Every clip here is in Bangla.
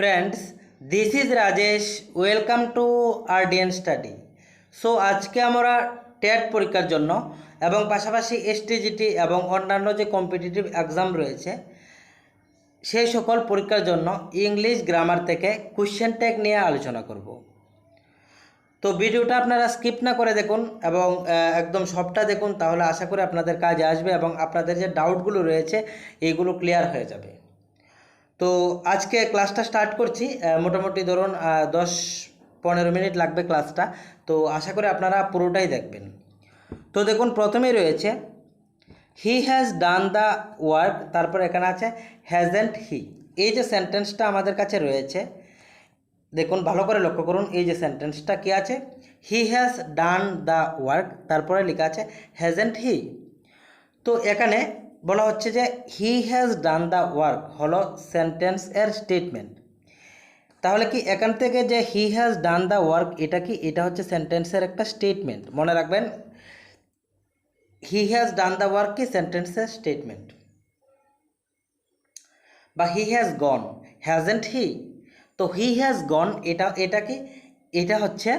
Friends, this is Rajesh. Welcome to RDN study. So আজকে আমরা টেট পরীক্ষার জন্য এবং পাশাপাশি এসটিজিটি এবং অন্যান্য যে কম্পিটিটিভ এক্সাম রয়েছে সেই সকল পরীক্ষার জন্য ইংলিশ গ্রামার থেকে কোশ্চেন ট্যাগ নিয়ে আলোচনা করব। তো ভিডিওটা আপনারা স্কিপ না করে দেখুন এবং একদম সবটা দেখুন, তাহলে আশা করি আপনাদের কাজে আসবে এবং আপনাদের যে ডাউটগুলো রয়েছে এইগুলো ক্লিয়ার হয়ে যাবে। তো আজকে ক্লাসটা স্টার্ট করছি। মোটামুটি ধরুন 10-15 মিনিট লাগবে ক্লাসটা। তো আশা করি আপনারা পুরোটাই দেখবেন। তো দেখুন, প্রথমেই রয়েছে he has done the work, তারপর এখানে আছে হ্যাজেন্ট হি। এই যে সেন্টেন্সটা আমাদের কাছে রয়েছে, দেখুন ভালো করে লক্ষ্য করুন। এই যে সেন্টেন্সটা কি আছে, he has done the work, তারপরে লেখা আছে হ্যাজেন্ট হি। তো এখানে বলা হচ্ছে যে he has done the work হলো সেন্টেন্স এর স্টেটমেন্ট। তাহলে কি এখান থেকে যে he has done the work এটা হচ্ছে সেন্টেন্সের একটা স্টেটমেন্ট। মনে রাখবেন, he has done the work কি সেন্টেন্সের স্টেটমেন্ট। বা হি হ্যাজ গন, হ্যাজেন্ট হি। তো হি হ্যাজ গন এটা কি, এটা হচ্ছে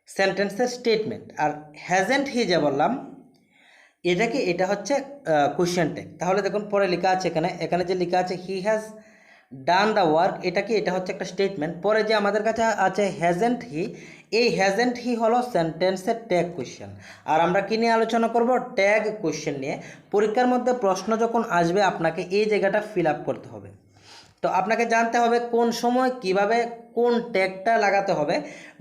সেন্টেন্সের স্টেটমেন্ট। আর হ্যাজেন্ট হি যে বললাম এটা হচ্ছে কোশ্চেন ট্যাগ। তাহলে দেখুন পরে লেখা আছে এখানে যে লেখা আছে he has done the work, এটা হচ্ছে একটা স্টেটমেন্ট। পরে যে আমাদের কাছে আছে হ্যাজেন্ট হি, এই হ্যাজেন্ট হি হলো সেন্টেন্সের ট্যাগ কোশ্চেন। আর আমরা কি নিয়ে আলোচনা করব? ট্যাগ কোশ্চেন নিয়ে। পরীক্ষার মধ্যে প্রশ্ন যখন আসবে আপনাকে এই জায়গাটা ফিল আপ করতে হবে। তো আপনাকে জানতে হবে কোন সময় কিভাবে কোন ট্যাগটা লাগাতে হবে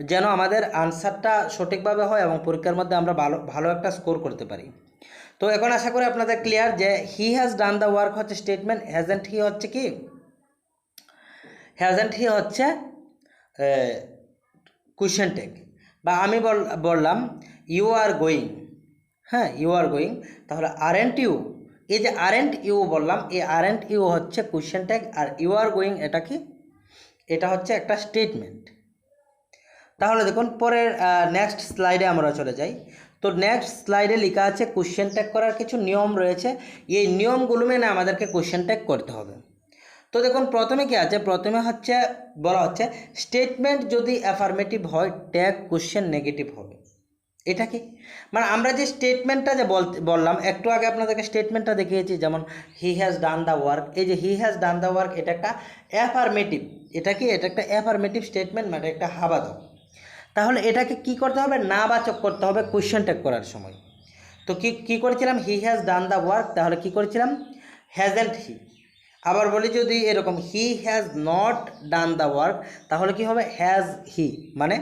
যেন আমাদের আনসারটা সঠিকভাবে হয় এবং পরীক্ষার মধ্যে আমরা ভালো একটা স্কোর করতে পারি। তো এখন আশা করি আপনাদের ক্লিয়ার যে he has done the work হচ্ছে স্টেটমেন্ট, হ্যাজেন্ট হি হচ্ছে কি, হ্যাজেন্ট হি হচ্ছে কোশ্চেন ট্যাগ। বা আমি বললাম ইউ আর গোয়িং, হ্যাঁ ইউ আর গোয়িং, তাহলে আরেন্ট ইউ, এই যে আরেন্ট ইউ বললাম, এই আরেন্ট ইউ হচ্ছে কোশ্চেন ট্যাগ। আর ইউ আর গোয়িং এটা কি, এটা হচ্ছে একটা স্টেটমেন্ট। তাহলে দেখুন পরের নেক্সট স্লাইডে আমরা চলে যাই। তো নেক্সট স্লাইডে লেখা আছে কোশ্চেন ট্যাগ করার কিছু নিয়ম রয়েছে। এই নিয়মগুলো মেনে আমাদেরকে কোশ্চেন ট্যাগ করতে হবে। তো দেখুন প্রথমে কি আছে, প্রথমে হচ্ছে বলা হচ্ছে স্টেটমেন্ট যদি অ্যাফার্মেটিভ হয় ট্যাগ কোশ্চেন নেগেটিভ হবে। এটা কি, মানে আমরা যে স্টেটমেন্টটা যে বললাম একটু আগে আপনাদেরকে স্টেটমেন্টটা দেখিয়েছি, যেমন he has done the work. এই যে he has done the work এটা একটা অ্যাফার্মেটিভ। এটা কি, এটা একটা অ্যাফার্মেটিভ স্টেটমেন্ট, মানে একটা হাবাদক। তাহলে এটাকে কি করতে হবে, নাবাচক করতে হবে কোশ্চেন ট্যাগ করার সময়। তো কি করেছিলাম, he has done the work, তাহলে কি করেছিলাম হ্যাজেন্ট হি। আবার বলি যদি এরকম হি has not done the work, তাহলে কি হবে হ্যাজ হি। মানে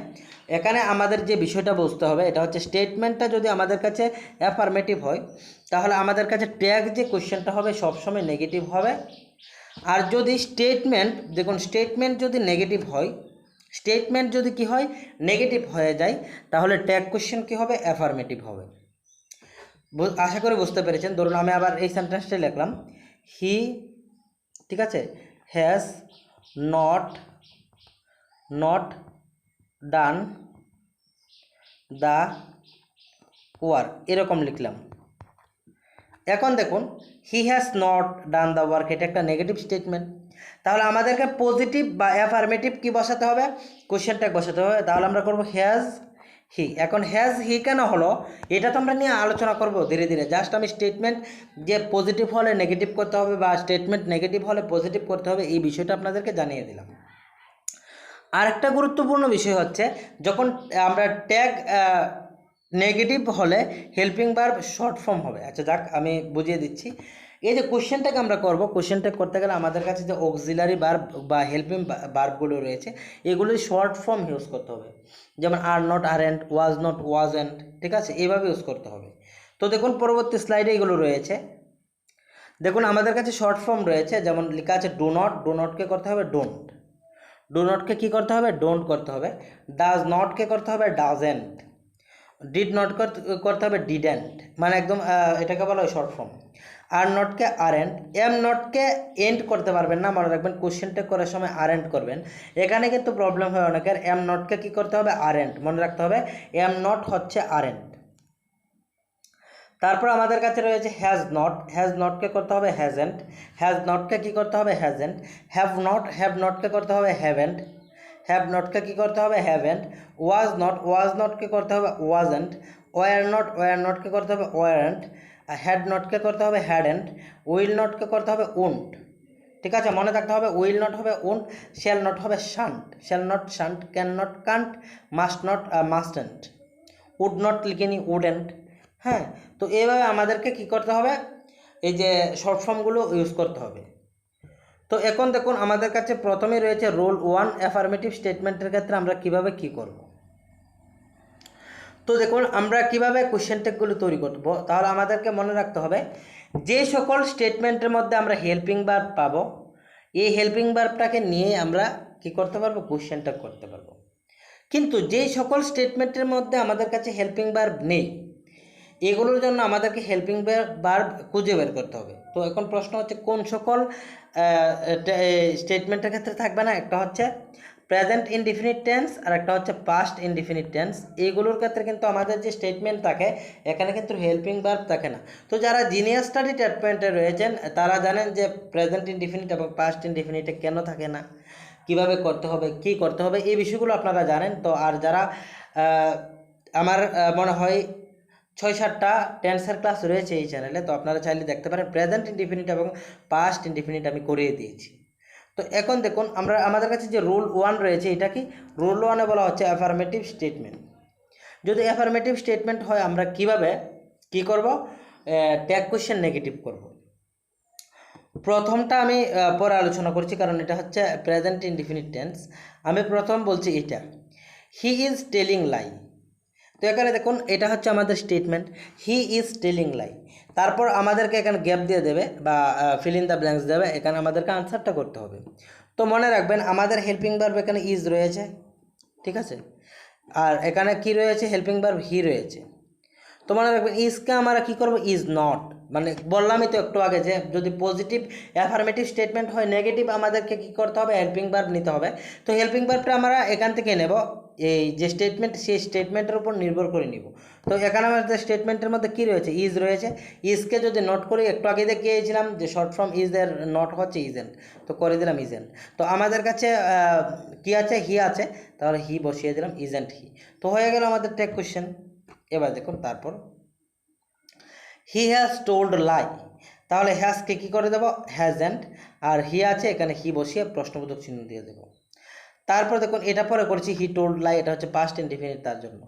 এখানে আমাদের যে বিষয়টা বুঝতে হবে এটা হচ্ছে স্টেটমেন্টটা যদি আমাদের কাছে অ্যাফার্মেটিভ হয় তাহলে আমাদের কাছে ট্যাগ যে কোশ্চেনটা হবে সবসময় নেগেটিভ হবে। আর যদি স্টেটমেন্ট, দেখুন স্টেটমেন্ট যদি নেগেটিভ হয়, স্টেটমেন্ট যদি কি হয় নেগেটিভ হয়ে যায়, তাহলে ট্যাগ কোশ্চেন কি হবে, অ্যাফার্মেটিভ হবে। আশা করি বুঝতে পেরেছেন। ধরুন আমি আবার এই সেন্টেন্সটা লিখলাম, হি, ঠিক আছে, has not done the work, এরকম লিখলাম। এখন দেখুন হি has not done the work এটা একটা নেগেটিভ স্টেটমেন্ট। তাহলে আমাদেরকে পজিটিভ বা অ্যাফার্মেটিভ কি বসাতে হবে, কোশ্চেন ট্যাগ বসাতে হবে। তাহলে আমরা করব হ্যাজ হি। এখন হ্যাজ হি কেন হলো এটা তো আমরা নিয়ে আলোচনা করব ধীরে ধীরে। জাস্ট আমি স্টেটমেন্ট যে পজিটিভ হলে নেগেটিভ করতে হবে বা স্টেটমেন্ট নেগেটিভ হলে পজিটিভ করতে হবে এই বিষয়টা আপনাদেরকে জানিয়ে দিলাম। আরেকটা গুরুত্বপূর্ণ বিষয় হচ্ছে যখন আমরা ট্যাগ নেগেটিভ হলে হেল্পিং ভার্ব শর্ট ফর্ম হবে। আচ্ছা যাক আমি বুঝিয়ে দিচ্ছি। এই যে কোশ্চেন ট্যাগ আমরা করব, কোশ্চেন ট্যাগ করতে গেলে আমাদের কাছে যে অক্সিলারি ভার্ব বা হেল্পিং ভার্বগুলো রয়েছে এগুলো শর্ট ফর্ম ইউজ করতে হবে। যেমন are not aren't, was not wasn't, ঠিক আছে, এইভাবে ইউজ করতে হবে। তো দেখুন পরবর্তী স্লাইডে এগুলো রয়েছে। দেখুন আমাদের কাছে শর্ট ফর্ম রয়েছে, যেমন লেখা আছে ডু নট, ডু নটকে করতে হবে ডোন্ট, ডু নটকে কী করতে হবে ডোন্ট করতে হবে, ডাজ নটকে করতে হবে ডাজেন্ট, ডিড নট করতে হবে ডিডেন্ট, মানে একদম এটাকে বলা হয় শর্ট ফর্ম। আর নটকে আরেন্ট, এম নটকে এন্ড করতে পারবেন না, মনে রাখবেন কোশ্চেন ট্যাগ করার সময় আরেন্ট করবেন। এখানে কিন্তু প্রবলেম হয় অনেকের, এম নটকে কী করতে হবে আরেন্ট, মনে রাখতে হবে এম নট হচ্ছে আরেন্ট। তারপর আমাদের কাছে রয়েছে হ্যাজ নটকে করতে হবে হ্যাজেন্ট, হ্যাজ নটকে কী করতে হবে হ্যাজেন্ট, হ্যাভ নটকে করতে হবে হ্যাভেন্ট, হ্যাভ নটকে কী করতে হবে হ্যাভেন্ট, ওয়াজ নটকে করতে হবে ওয়াজেন্ট, ওয়ার নটকে করতে হবে ওয়ারেন্ট, হ্যাড নটকে করতে হবে হ্যাডেন্ট, উইল নটকে করতে হবে উন্ট। ঠিক আছে, মনে রাখতে হবে উইল নট হবে উন্ট, শ্যাল নট হবে shan't, shall not shan't, can not can't, must not mustn't, would not লিখিনি উডেন্ট। হ্যাঁ, তো এইভাবে আমাদেরকে কি করতে হবে, এই যে শর্ট ফর্মগুলো ইউজ করতে হবে। তো এখন দেখুন আমাদের কাছে প্রথমেই রয়েছে রোল 1 অ্যাফার্মেটিভ স্টেটমেন্টের ক্ষেত্রে আমরা কিভাবে কি করব। তো দেখুন আমরা কিভাবে কোশ্চেন ট্যাগগুলো তৈরি করব, তাহলে আমাদেরকে মনে রাখতে হবে যে সকল স্টেটমেন্টের মধ্যে আমরা হেল্পিং ভার্ব পাবো, এই হেল্পিং ভার্বটাকে নিয়ে আমরা কি করতে পারবো, কোশ্চেন ট্যাগ করতে পারবো। কিন্তু যেই সকল স্টেটমেন্টের মধ্যে আমাদের কাছে হেল্পিং ভার্ব নেই, এগুলোর জন্য আমাদেরকে হেল্পিং ভার্ব খুঁজে বের করতে হবে। তো এখন প্রশ্ন হচ্ছে কোন সকল স্টেটমেন্টের ক্ষেত্রে থাকবে না, একটা হচ্ছে প্রেজেন্ট ইনডিফিনিট টেন্স আর একটা হচ্ছে পাস্ট ইনডিফিনিট টেন্স। এইগুলোর ক্ষেত্রে কিন্তু আমাদের যে স্টেটমেন্ট থাকে এখানে কিন্তু হেল্পিং ভার্ব থাকে না। তো যারা জিনিয়ার স্টাডি ট্রিটমেন্টে রয়েছেন তারা জানেন যে প্রেজেন্ট ইনডিফিনিট এবং পাস্ট ইনডিফিনিটে কেন থাকে না, কিভাবে করতে হবে, কি করতে হবে, এই বিষয়গুলো আপনারা জানেন। তো আর যারা আমার মনে হয় 6-7টা টেন্সের ক্লাস রয়েছে এই চ্যানেলে, তো আপনারা চাইলে দেখতে পারেন। প্রেজেন্ট ইনডিফিনিট এবং পাস্ট ইনডিফিনিট আমি করিয়ে দিয়েছি। তো এখন দেখুন আমাদের কাছে যে রুল 1 রয়েছে, এটা কি রুল 1-এ বলা হচ্ছে অ্যাফার্মেটিভ স্টেটমেন্ট। যদি অ্যাফার্মেটিভ স্টেটমেন্ট হয় আমরা কিভাবে কি করব, ট্যাগ কোশ্চেন নেগেটিভ করব। প্রথমটা আমি পরে আলোচনা করছি, কারণ এটা হচ্ছে প্রেজেন্ট ইনডিফিনিট টেন্স। আমি প্রথম বলছি এটা, হি ইজ টেলিং লাই। তো এখানে দেখুন এটা হচ্ছে আমাদের statement, he is telling lie. তারপর আমাদেরকে এখানে গ্যাপ দিয়ে দেবে বা ফিল ইন দ্য ব্ল্যাঙ্কস দেবে, এখানে আমাদেরকে আনসারটা করতে হবে। তো মনে রাখবেন আমাদের হেল্পিং ভার্ব এখানে ইজ রয়েছে, ঠিক আছে, আর এখানে কি রয়েছে, হেল্পিং ভার্ব হি রয়েছে। তো মনে রাখবেন ইজকে আমরা কী করবো, ইজ নট, মানে বললামই তো একটু আগে যে যদি পজিটিভ অ্যাফার্মেটিভ স্টেটমেন্ট হয়, নেগেটিভ আমাদেরকে কী করতে হবে, হেল্পিং ভার্ব নিতে হবে। তো হেল্পিং ভার্বটা আমরা এখান থেকে নেব, এই যে স্টেটমেন্ট সেই স্টেটমেন্টের উপর নির্ভর করে নিব। তো এখানে আমাদের স্টেটমেন্টের মধ্যে কী রয়েছে, ইজ রয়েছে। ইজকে যদি নোট করি, একটু আগে দেখিয়েছিলাম যে শর্ট ফর্ম ইজ এর নট হচ্ছে ইজেন্ট, তো করে দিলাম ইজেন্ট। তো আমাদের কাছে কি আছে, হি আছে, তাহলে হি বসিয়ে দিলাম, ইজেন্ট হি। তো হয়ে গেল আমাদের ট্যাগ কোশ্চেন। এবার দেখুন তারপর হি হ্যাজ টোল্ড লাই, তাহলে হ্যাজকে কী করে দেবো, হ্যাজেন্ট, আর হি আছে এখানে হি বসিয়ে প্রশ্নবোধক চিহ্ন দিয়ে দেবো। তারপর দেখুন এটা পরে করছি হি টোল্ড লাই, এটা হচ্ছে পাস্ট ইনডিফিনিট তার জন্য।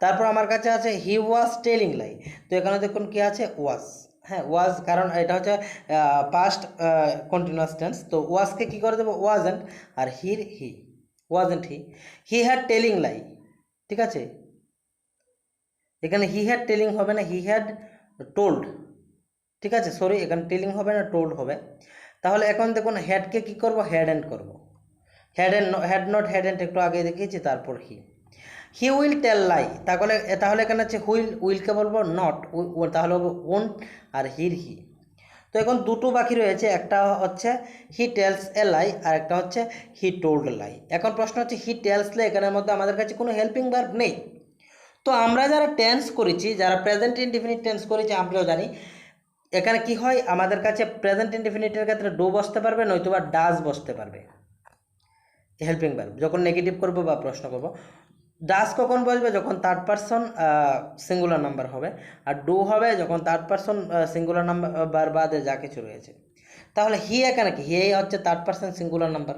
তারপর আমার কাছে আছে হি ওয়াজ টেলিং লাই, তো এখানে দেখুন কি আছে, ওয়াজ। হ্যাঁ ওয়াজ, কারণ এটা হচ্ছে পাস্ট কন্টিনিউয়াস টেন্স, তো ওয়াজকে কী করে দেবো, ওয়াজেন্ট, আর here he, wasn't he. He had telling lie, ঠিক আছে, এখানে হি হ্যাড টেলিং হবে না, হি হ্যাড টোল্ড, ঠিক আছে, সরি এখানে টেলিং হবে না, টোল্ড হবে। তাহলে এখন দেখুন হ্যাডকে কী করবো, হ্যাড এন্ড করবো, হ্যাড নট হ্যাডেন্ট একটু আগে দেখিয়েছি। তারপর হি উইল টেল লাই, তাহলে এখানে হচ্ছে উইলকে বলবো নট, তাহলে হবে ওন্ট, আর হির হি। তো এখন দুটো বাকি রয়েছে, একটা হচ্ছে হি টেলস এ লাই আর একটা হচ্ছে হি টোল্ড লাই। এখন প্রশ্ন হচ্ছে হি টেলস লাই, এখানের মধ্যে আমাদের কাছে কোনো হেল্পিং ভার্ব নেই। তো আমরা যারা টেন্স করেছি, যারা প্রেজেন্ট ইনডিফিনিট টেন্স করেছি, আমরাও জানি এখানে কি হয়, আমাদের কাছে প্রেজেন্ট ইনডিফিনিটের ক্ষেত্রে ডু বসতে পারবে, নয়তোবা ডাজ বসতে পারবে হেল্পিং ভার্ব যখন নেগেটিভ করব বা প্রশ্ন করব। ডাজ কখন বসবে, যখন থার্ড পারসন সিঙ্গুলার নাম্বার হবে, আর ডু হবে যখন থার্ড পারসন সিঙ্গুলার নাম্বার বাদে যা কিছু রয়েছে। তাহলে হি এখানে কি, হি হচ্ছে থার্ড পারসন সিঙ্গুলার নাম্বার,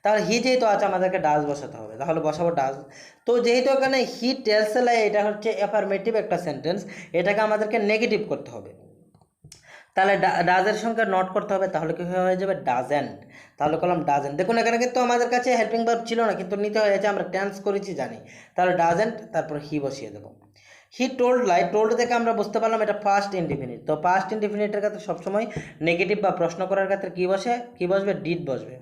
তাহলে হি যেহেতু আছে আমাদেরকে ডাজ বসাতে হবে, তাহলে বসাবো ডাজ। তো যেহেতু এখানে হি টেলস এ লাই, এটা হচ্ছে অ্যাফার্মেটিভ একটা সেন্টেন্স, এটাকে আমাদেরকে নেগেটিভ করতে হবে, তাহলে ডাজের সঙ্গে নট করতে হবে, তাহলে কি হয়ে যাবে, ডাজেন্ট। তাহলে করলাম ডাজেন্ট। দেখুন এখানে কিন্তু আমাদের কাছে হেল্পিং ভার্ব ছিল না, কিন্তু নিতে হয়েছে, আমরা টেন্স করেছি জানি। তাহলে ডাজেন্ট, তারপর হি বসিয়ে দেবো। হি টোল্ড লাই, টোল্ড থেকে আমরা বুঝতে পারলাম এটা ফার্স্ট ইনডিফিনিট। তো ফার্স্ট ইনডিফিনিটের ক্ষেত্রে সবসময় নেগেটিভ বা প্রশ্ন করার ক্ষেত্রে কী বসবে, ডিড বসবে।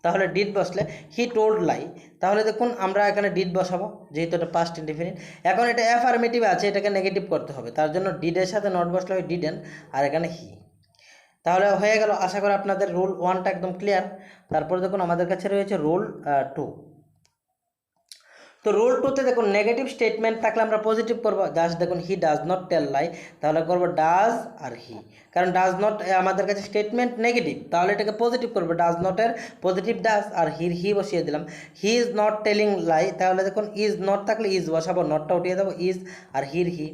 তাহলে ডিড বসলে হি টোল্ড লাই, তাহলে দেখুন আমরা এখানে ডিড বসাবো, যেহেতু এটা পাস্ট ইনডিফিনিট। এখন এটা অ্যাফার্মেটিভ আছে, এটাকে নেগেটিভ করতে হবে, তার জন্য ডিডের সাথে নট বসলে হয় ডিডেন্ট, আর এখানে হি। তাহলে হয়ে গেল, আশা করি আপনাদের রুল 1টা একদম ক্লিয়ার। তারপর দেখুন আমাদের কাছে রয়েছে রুল 2। তো রুল টুতে দেখুন নেগেটিভ স্টেটমেন্ট থাকলে আমরা পজিটিভ করবো, জাস্ট দেখুন he does not tell lie, তাহলে করবো ডাজ আর হি, কারণ ডাজ নট আমাদের কাছে স্টেটমেন্ট নেগেটিভ, তাহলে এটাকে পজিটিভ করবো, does নটের positive does R here হি বসিয়ে দিলাম। He is not telling lie, তাহলে দেখুন ইজ নট থাকলে ইজ বসাবো, নটটা উঠিয়ে দেবো, ইজ আর here he.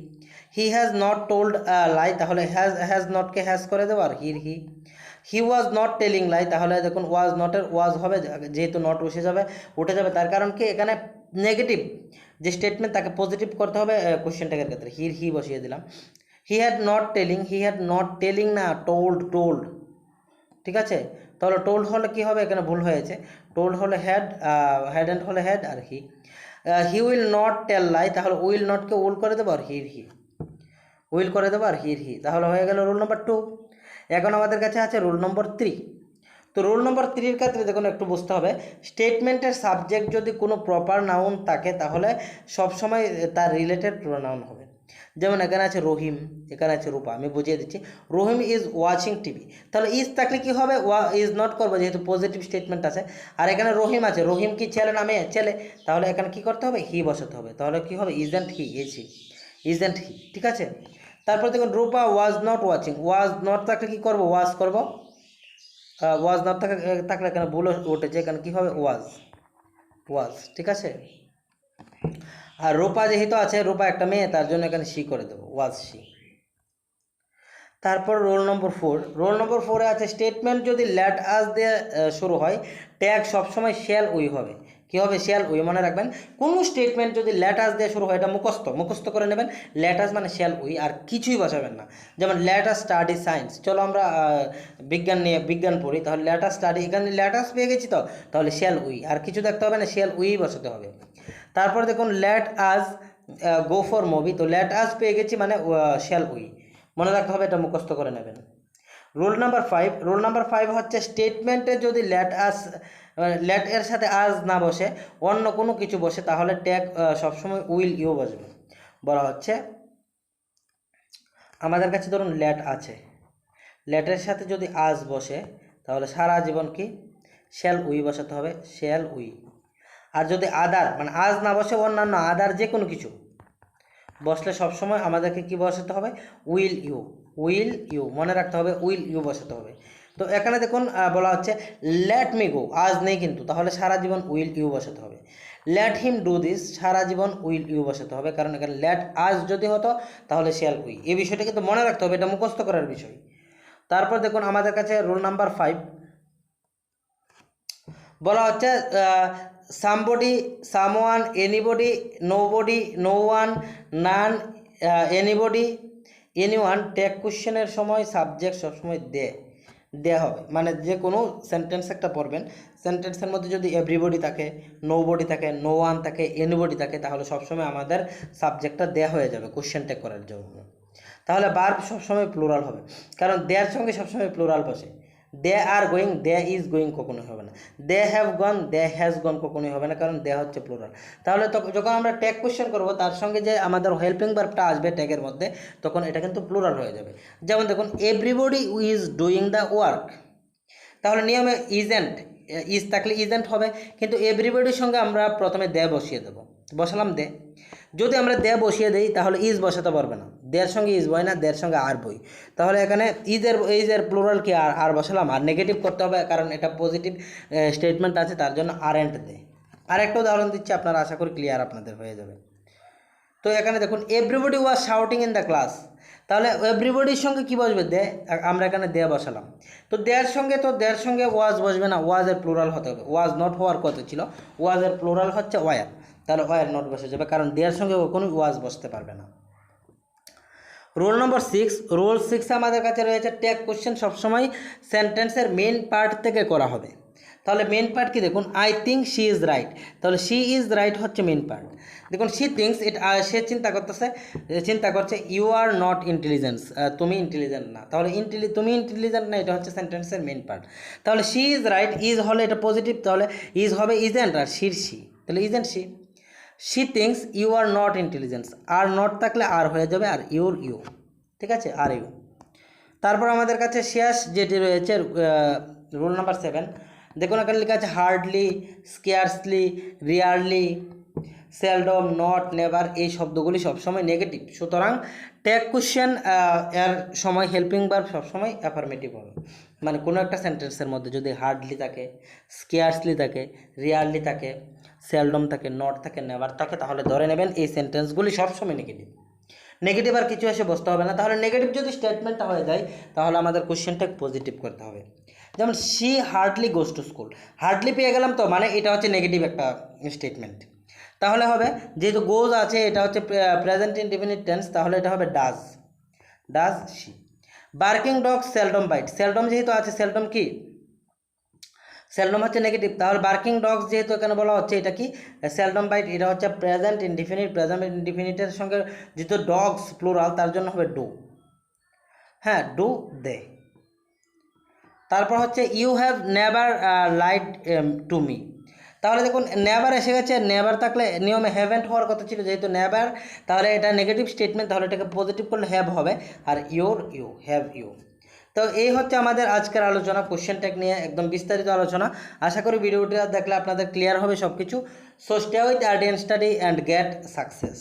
He has not told lie, তাহলে হ্যাজ নটকে হ্যাজ করে দেবো আর here he. He was not telling lie, তাহলে দেখুন ওয়াজ নটের ওয়াজ হবে, যেহেতু নট উঠে যাবে তার কারণ কি এখানে নেগেটিভ যে স্টেটমেন্ট তাকে পজিটিভ করতে হবে কোশ্চেন ট্যাগের ক্ষেত্রে, হির হি বসিয়ে দিলাম। হি হ্যাড নট টেলিং না টোল্ড, ঠিক আছে। তাহলে টোল্ড হলে কি হবে, এখানে ভুল হয়েছে, টোল্ড হলে হ্যাডেন্ট হলে হ্যাড আর he. He will not tell lie, তাহলে উইল নটকে উইল করে দেবো আর হির হি, উইল করে দেবো আর হির হি, তাহলে হয়ে গেল রুল নম্বর 2। এখন আমাদের কাছে আছে রুল নম্বর 3। তো রুল নম্বর 3-র ক্ষেত্রে দেখুন একটু বুঝতে হবে, স্টেটমেন্টের সাবজেক্ট যদি কোনো প্রপার নাউন থাকে তাহলে সবসময় তার রিলেটেড প্রোনাউন হবে। যেমন এখানে আছে রহিম, এখানে আছে রূপা, আমি বুঝিয়ে দিচ্ছি। রহিম ইজ ওয়াচিং টিভি, তাহলে ইজ থাকলে কী হবে, ইজ নট করবো যেহেতু পজিটিভ স্টেটমেন্ট আছে। আর এখানে রহিম আছে, রহিম কি ছেলে না মেয়ে, ছেলে, তাহলে এখানে কী করতে হবে, হি বসাতে হবে, তাহলে কী হবে, ইজেন্ট হি, ইজেন্ট হি, ঠিক আছে। তারপর দেখুন Rupa was not watching, was not থাকলে কী করবো, ওয়াজ করবো, ওয়াজ নট থাকলে এখানে ভুল উঠেছে, এখানে কী হবে, ওয়াজ, ঠিক আছে। আর রূপা যেহেতু আছে, রূপা একটা মেয়ে, তার জন্য এখানে সি করে দেবো, ওয়াজ সি। তারপর রোল নম্বর 4 আছে স্টেটমেন্ট যদি লেট আস দিয়ে শুরু হয়, ট্যাগ সবসময় শ্যাল উই হবে। কী হবে, শ্যাল উই, মনে রাখবেন কোনো স্টেটমেন্ট যদি লেট আস দিয়ে শুরু হয় এটা মুখস্থ করে নেবেন, লেট আস মানে শ্যাল উই, আর কিছুই বসাবেন না। যেমন লেট আস স্টাডি সায়েন্স, চলো আমরা বিজ্ঞান পড়ি, তাহলে লেট আস স্টাডি, এখানে লেট আস পেয়ে গেছি, তো তাহলে শ্যাল উই, আর কিছু দেখতে হবে না, শ্যাল উই বসাতে হবে। তারপর দেখুন let us go for movie, তো লেট আস পেয়ে গেছি মানে শ্যাল উই, মনে রাখতে হবে, এটা মুখস্থ করে নেবেন। রুল নাম্বার 5 হচ্ছে স্টেটমেন্টে যদি লেট এর সাথে আজ না বসে অন্য কোনো কিছু বসে তাহলে ট্যাগ সবসময় উইল ইউ বসবে। বলা হচ্ছে আমাদের কাছে ধরুন লেট আছে, লেটের সাথে যদি আজ বসে তাহলে সারা জীবন কি শ্যাল উই বসাতে হবে, শ্যাল উই। আর যদি আদার মানে আজ না বসে অন্যান্য আদার যে কোনো কিছু বসলে সবসময় আমাদেরকে কি বসাতে হবে, উইল ইউ, মনে রাখতে হবে, উইল ইউ বসাতে হবে। তো এখানে দেখুন বলা হচ্ছে লেট মি গো, আজ নেই কিন্তু, তাহলে সারা জীবন উইল ইউ বসাতে হবে। লেট হিম ডু দিস, সারা জীবন উইল ইউ বসাতে হবে, কারণ এখানে লেট আজ যদি হতো তাহলে শ্যাল উই, এই বিষয়টা কিন্তু মনে রাখতে হবে, এটা মুখস্থ করার বিষয়। তারপর দেখুন আমাদের কাছে রুল নাম্বার 5 বলা হচ্ছে somebody, someone, anybody, nobody, no one, none, anybody, anyone, tag কোশ্চেনের সময় সাবজেক্ট সবসময় দেয়া হবে, মানে যে কোনো সেন্টেন্স একটা পড়বেন, সেন্টেন্সের মধ্যে যদি এভরিবডি থাকে, নোবডি থাকে, নো ওয়ান থাকে, এনিবডি থাকে, তাহলে সবসময় আমাদের সাবজেক্টটা দেয়া হয়ে যাবে কোশ্চেন ট্যাগ করার জন্য। তাহলে ভার্ব সবসময় প্লুরাল হবে, কারণ দেয়ার সঙ্গে সবসময় প্লুরাল বসে। They are going, they is going কখনোই হবে না। They have gone, they has gone কখনোই হবে না, কারণ দে হচ্ছে প্লুরাল। তাহলে যখন আমরা ট্যাগ কোশ্চেন করব তার সঙ্গে যে আমাদের হেল্পিং ভার্বটা আসবে ট্যাগের মধ্যে, তখন এটা কিন্তু প্লুরাল হয়ে যাবে। যেমন দেখুন everybody is doing the work, তাহলে নিয়মে ইজ থাকলে ইজেন্ট হবে, কিন্তু এভরিবডির সঙ্গে আমরা প্রথমে দে বসিয়ে দেবো, বসালাম দে। যদি আমরা দে বসিয়ে দিই তাহলে ইজ বসাতে পারবে না, দের সঙ্গে ইজ বয় না, দের সঙ্গে আর বই, তাহলে এখানে ইজের প্লুরাল কি আর বসালাম, আর নেগেটিভ করতে হবে কারণ এটা পজিটিভ স্টেটমেন্ট আছে, তার জন্য আরেন্ট দে। আরেকটা উদাহরণ দিচ্ছি, আপনারা আশা করি ক্লিয়ার আপনাদের হয়ে যাবে। তো এখানে দেখুন everybody was shouting in the class, তাহলে এভরিবডির সঙ্গে কি বসবে, দে, আমরা এখানে দে বসালাম। তো দের সঙ্গে ওয়াজ বসবে না, ওয়াজের প্লুরাল হতে হবে, ওয়াজ নট হওয়ার কথা ছিল, ওয়াজের প্লুরাল হচ্ছে ওয়ার, তাহলে ওয়ার নট বসে যাবে, কারণ দেয়ার সঙ্গে কখনোই ওয়াজ বসতে পারবে না। রুল নম্বর 6 আমাদের কাছে রয়েছে ট্যাগ কোশ্চেন সবসময় সেন্টেন্সের মেন পার্ট থেকে করা হবে। তাহলে মেন পার্ট কি দেখুন, I think she is right, তাহলে শি ইজ রাইট হচ্ছে মেন পার্ট। দেখুন শি থিঙ্কস, সে চিন্তা করছে ইউ আর নট ইন্টেলিজেন্স, তুমি ইন্টেলিজেন্ট না, তাহলে তুমি ইন্টেলিজেন্ট না, এটা হচ্ছে সেন্টেন্সের মেন পার্ট। তাহলে শি ইজ রাইট, ইজ হলে এটা পজিটিভ, তাহলে ইজ হবে ইজেন্ট, আর শির শি, তাহলে isn't she. She thinks you are not intelligence, are not থাকলে আর হয়ে যাবে, আর ইউ, ঠিক আছে, আর ইউ। তারপর আমাদের কাছে শেষ যেটি রয়েছে রুল নাম্বার 7, দেখুন এখানে লেখা আছে hardly, scarcely, rarely, seldom, not, never এই শব্দগুলি সবসময় নেগেটিভ। সুতরাং টেক কোশ্চেন এর সময় হেল্পিং ভার্ব সবসময় অ্যাফার্মেটিভ হবে। মানে কোনো একটা সেন্টেন্সের মধ্যে যদি হার্ডলি থাকে, স্কেয়ার্সলি থাকে, রিয়ারলি থাকে, সেলডম থাকে, নট থাকে, নেভার থাকে, তাহলে ধরে নেবেন এই সেন্টেন্সগুলি সবসময় নেগেটিভ। নেগেটিভ আর কিছু এসে বসতে হবে না। তাহলে নেগেটিভ যদি স্টেটমেন্টটা হয়ে যায় তাহলে আমাদের কোশ্চেনটা পজিটিভ করতে হবে। যেমন she hardly goes to school, hardly পেয়ে গেলাম, তো মানে এটা হচ্ছে নেগেটিভ একটা স্টেটমেন্ট। তাহলে হবে যেহেতু গোজ আছে, এটা হচ্ছে প্রেজেন্ট ইনডিফিনিট টেন্স, তাহলে এটা হবে does, does she. Barking dog seldom byte, seldom যেহেতু আছে, সেলডম কি, সেলডম হচ্ছে নেগেটিভ, তাহলে বার্কিং ডগস যেহেতু এখানে বলা হচ্ছে এটা কি, সেলডম বাইট, এটা হচ্ছে প্রেজেন্ট ইনডিফিনিট, প্রেজেন্ট ইনডিফিনিটের সঙ্গে যেহেতু ডগস প্লুরাল তার জন্য হবে ডু, হ্যাঁ ডু দে। তারপর হচ্ছে you have never lied to me, তাহলে দেখুন নেভার এসে গেছে, নেভার থাকলে নিয়মে হ্যাভেন্ট হওয়ার কথা ছিল, যেহেতু নেভার তাহলে এটা নেগেটিভ স্টেটমেন্ট, তাহলে এটাকে পজিটিভ করলে হ্যাভ হবে, আর ইউর ইউ, হ্যাভ ইউ। তো এই হচ্ছে আমাদের আজকের আলোচনা, কোশ্চেন ট্যাগ নিয়ে একদম বিস্তারিত আলোচনা। আশা করি ভিডিওটা দেখলে আপনাদের ক্লিয়ার হবে সব কিছু। So stay with RDN study and get success.